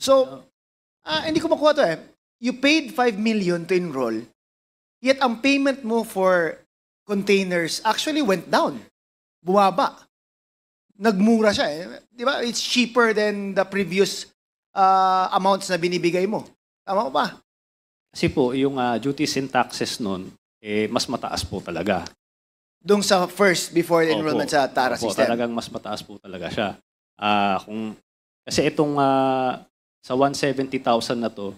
So, hindi ko makuha to eh. You paid 5 million to enroll, yet ang payment mo for containers actually went down. Bumaba. Nagmura siya eh. Di ba? It's cheaper than the previous amounts na binibigay mo. Tama ba? Kasi po, yung duties and taxes nun, mas mataas po talaga. Doon sa first, before enrollment sa TARA Opo, system. talagang mas mataas po talaga siya. Kasi itong sa 170,000 na to,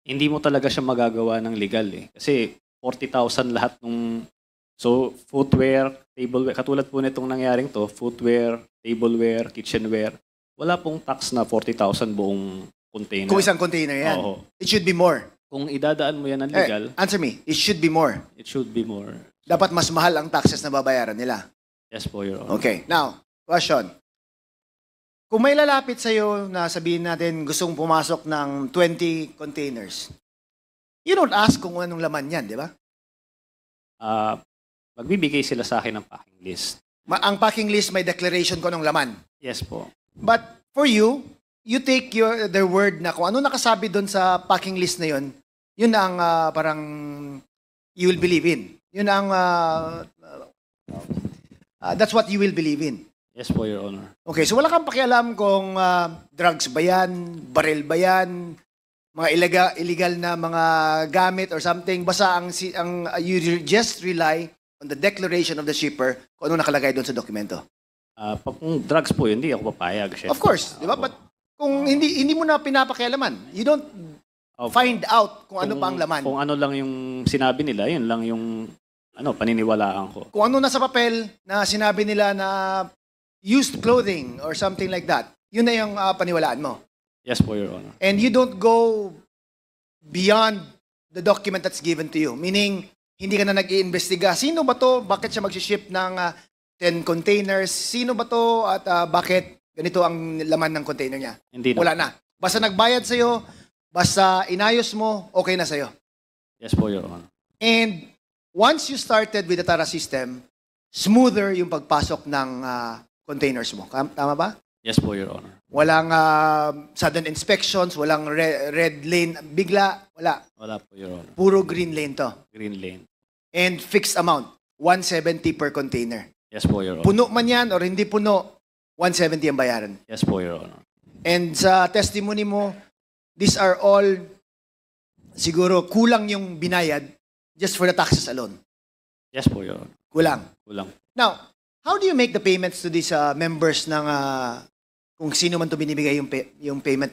hindi mo talaga siya magagawa ng legal eh. Kasi 40,000 lahat nung... So, footwear, tableware, katulad po nitong nangyaring to, footwear, tableware, kitchenware, wala pong tax na 40,000 buong container. Kung isang container yan. Oo. It should be more. Kung idadaan mo yan ng legal, Answer me. It should be more. it should be more. Dapat mas mahal ang taxes na babayaran nila. Yes po, Your Honor. Okay. Now, question. Kung may lalapit sa'yo na sabihin natin gustong pumasok ng 20 containers, you don't ask kung anong laman yan, di ba? Magbibigay sila sa akin ng packing list. Ang packing list may declaration ko ng laman. Yes po. But for you, you take their word na kung ano nakasabi doon sa packing list na yun, yun ang parang you will believe in. Yun ang that's what you will believe in. Yes po, Your Honor. Okay, so wala kang pakialam kung drugs ba yan, baril ba yan, mga illegal na mga gamit or something. Basta you just rely on the declaration of the shipper kung ano nakalagay doon sa dokumento. Kung drugs po yun, hindi ako papayag. Syempre. Of course, di ba? But kung hindi mo na pinapakialaman, you don't find out kung ano pa ang laman. Kung ano lang yung sinabi nila, yun lang yung paniniwalaan ko. Kung ano nasa papel na sinabi nila na used clothing or something like that, yun na yung paniwalaan mo. Yes po, Your Honor. And you don't go beyond the document that's given to you. Meaning, hindi ka na nag-iimbestiga. Sino ba to? Bakit siya mag-ship ng 10 containers? Sino ba to? At bakit ganito ang laman ng container niya? Hindi na. Wala na. Basta nagbayad sa'yo, basta inayos mo, okay na sa'yo. Yes po, Your Honor. And once you started with the TARA system, smoother yung pagpasok ng containers mo. Tama ba? Yes po, Your Honor. Walang sudden inspections, walang red lane. Bigla, wala. Wala po, Your Honor. Puro green lane to. Green lane. And fixed amount, 170 per container. Yes po, Your Honor. Puno man yan or hindi puno, 170 ang bayaran. Yes po, Your Honor. And sa testimony mo, these are all, siguro, kulang yung binayad just for the taxes alone. Yes po, Your Honor. Kulang. Kulang. Now, how do you make the payments to these members ng, kung sino man to binibigay yung payment